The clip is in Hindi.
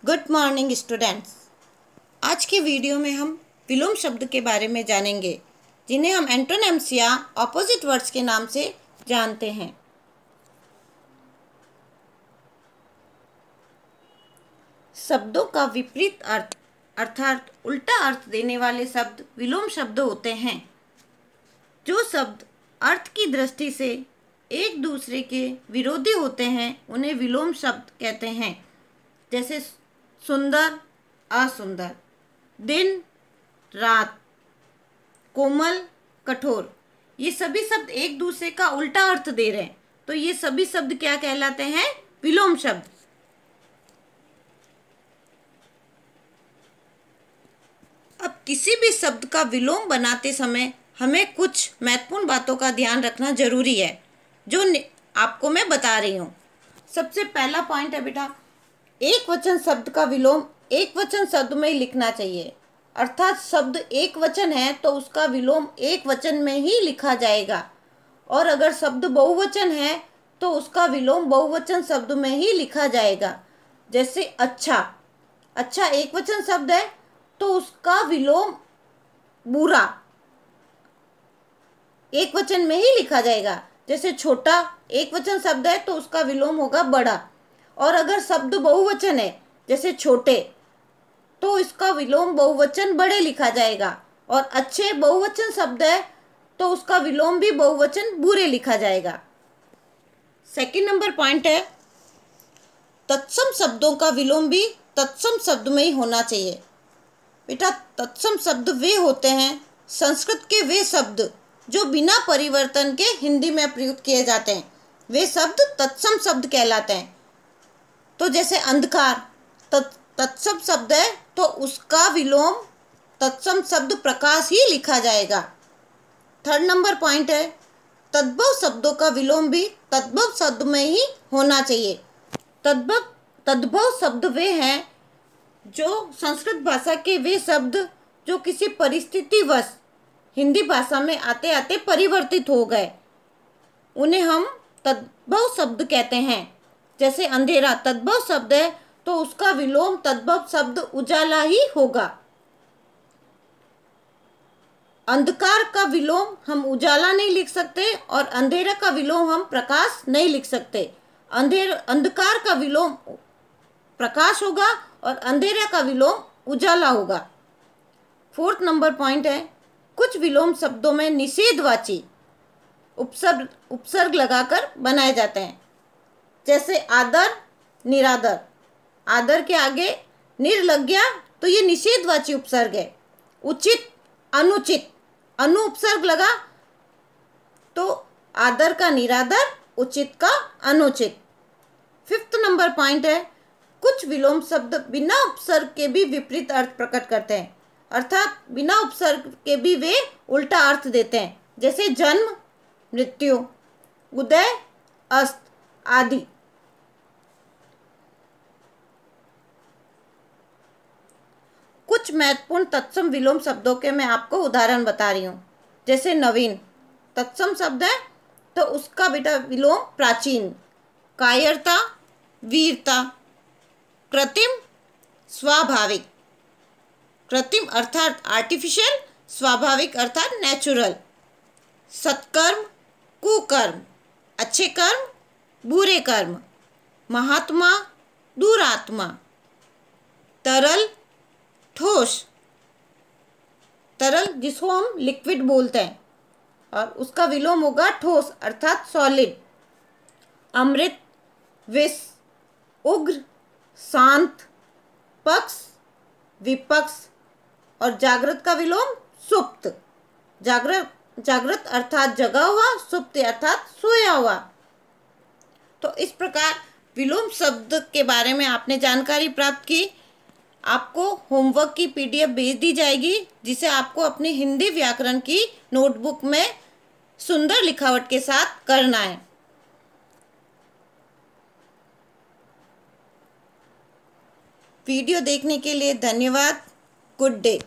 Good morning students. आज के वीडियो में हम विलोम शब्द के बारे में जानेंगे, जिन्हें हम एंटोनिम्स या ऑपोजिट वर्ड्स के नाम से जानते हैं। शब्दों का विपरीत अर्थ अर्थात उल्टा अर्थ देने वाले शब्द विलोम शब्द होते हैं। जो शब्द अर्थ की दृष्टि से एक दूसरे के विरोधी होते हैं उन्हें विलोम शब्द कहते हैं। जैसे सुंदर असुंदर, दिन रात, कोमल कठोर, ये सभी शब्द एक दूसरे का उल्टा अर्थ दे रहे हैं, तो ये सभी शब्द क्या कहलाते हैं? विलोम शब्द। अब किसी भी शब्द का विलोम बनाते समय हमें कुछ महत्वपूर्ण बातों का ध्यान रखना जरूरी है, जो आपको मैं बता रही हूँ। सबसे पहला पॉइंट है बेटा, एक वचन शब्द का विलोम एक वचन शब्द में ही लिखना चाहिए। अर्थात शब्द एक वचन है तो उसका विलोम एक वचन में ही लिखा जाएगा, और अगर शब्द बहुवचन है तो उसका विलोम बहुवचन शब्द में ही लिखा जाएगा। जैसे अच्छा, अच्छा एक वचन शब्द है तो उसका विलोम बुरा एक वचन में ही लिखा जाएगा। जैसे छोटा एक वचन शब्द है तो उसका विलोम होगा बड़ा, और अगर शब्द बहुवचन है जैसे छोटे तो इसका विलोम बहुवचन बड़े लिखा जाएगा, और अच्छे बहुवचन शब्द है तो उसका विलोम भी बहुवचन बुरे लिखा जाएगा। सेकंड नंबर पॉइंट है, तत्सम शब्दों का विलोम भी तत्सम शब्द में ही होना चाहिए। बेटा तत्सम शब्द वे होते हैं, संस्कृत के वे शब्द जो बिना परिवर्तन के हिंदी में प्रयुक्त किए जाते हैं, वे शब्द तत्सम शब्द कहलाते हैं। तो जैसे अंधकार तत्सम शब्द है तो उसका विलोम तत्सम शब्द प्रकाश ही लिखा जाएगा। थर्ड नंबर पॉइंट है, तद्भव शब्दों का विलोम भी तद्भव शब्द में ही होना चाहिए। तद्भव शब्द वे हैं जो संस्कृत भाषा के वे शब्द जो किसी परिस्थितिवश हिंदी भाषा में आते आते परिवर्तित हो गए, उन्हें हम तद्भव शब्द कहते हैं। जैसे अंधेरा तद्भव शब्द है तो उसका विलोम तद्भव शब्द उजाला ही होगा। अंधकार का विलोम हम उजाला नहीं लिख सकते, और अंधेरा का विलोम हम प्रकाश नहीं लिख सकते। अंधकार का विलोम प्रकाश होगा और अंधेरा का विलोम उजाला होगा। फोर्थ नंबर पॉइंट है, कुछ विलोम शब्दों में निषेधवाची उपसर्ग लगाकर बनाए जाते हैं। जैसे आदर निरादर, आदर के आगे निर लग गया तो ये निषेधवाची उपसर्ग है। उचित अनुचित, अनु उपसर्ग लगा तो आदर का निरादर, उचित का अनुचित। फिफ्थ नंबर पॉइंट है, कुछ विलोम शब्द बिना उपसर्ग के भी विपरीत अर्थ प्रकट करते हैं, अर्थात बिना उपसर्ग के भी वे उल्टा अर्थ देते हैं। जैसे जन्म मृत्यु, उदय अस्त आदि। कुछ महत्वपूर्ण तत्सम विलोम शब्दों के मैं आपको उदाहरण बता रही हूँ। जैसे नवीन तत्सम शब्द है तो उसका बेटा विलोम प्राचीन, कायरता वीरता, कृत्रिम स्वाभाविक, कृत्रिम अर्थात आर्टिफिशियल, स्वाभाविक अर्थात नेचुरल, सत्कर्म कुकर्म, अच्छे कर्म बुरे कर्म, महात्मा दुरात्मा, तरल ठोस, तरल जिसको हम लिक्विड बोलते हैं और उसका विलोम होगा ठोस अर्थात सॉलिड, अमृत विष, उग्र शांत, पक्ष विपक्ष, और जागृत का विलोम सुप्त, जागृत अर्थात जगा हुआ, सुप्त अर्थात सोया हुआ। तो इस प्रकार विलोम शब्द के बारे में आपने जानकारी प्राप्त की। आपको होमवर्क की PDF भेज दी जाएगी, जिसे आपको अपनी हिंदी व्याकरण की नोटबुक में सुंदर लिखावट के साथ करना है। वीडियो देखने के लिए धन्यवाद। Good day.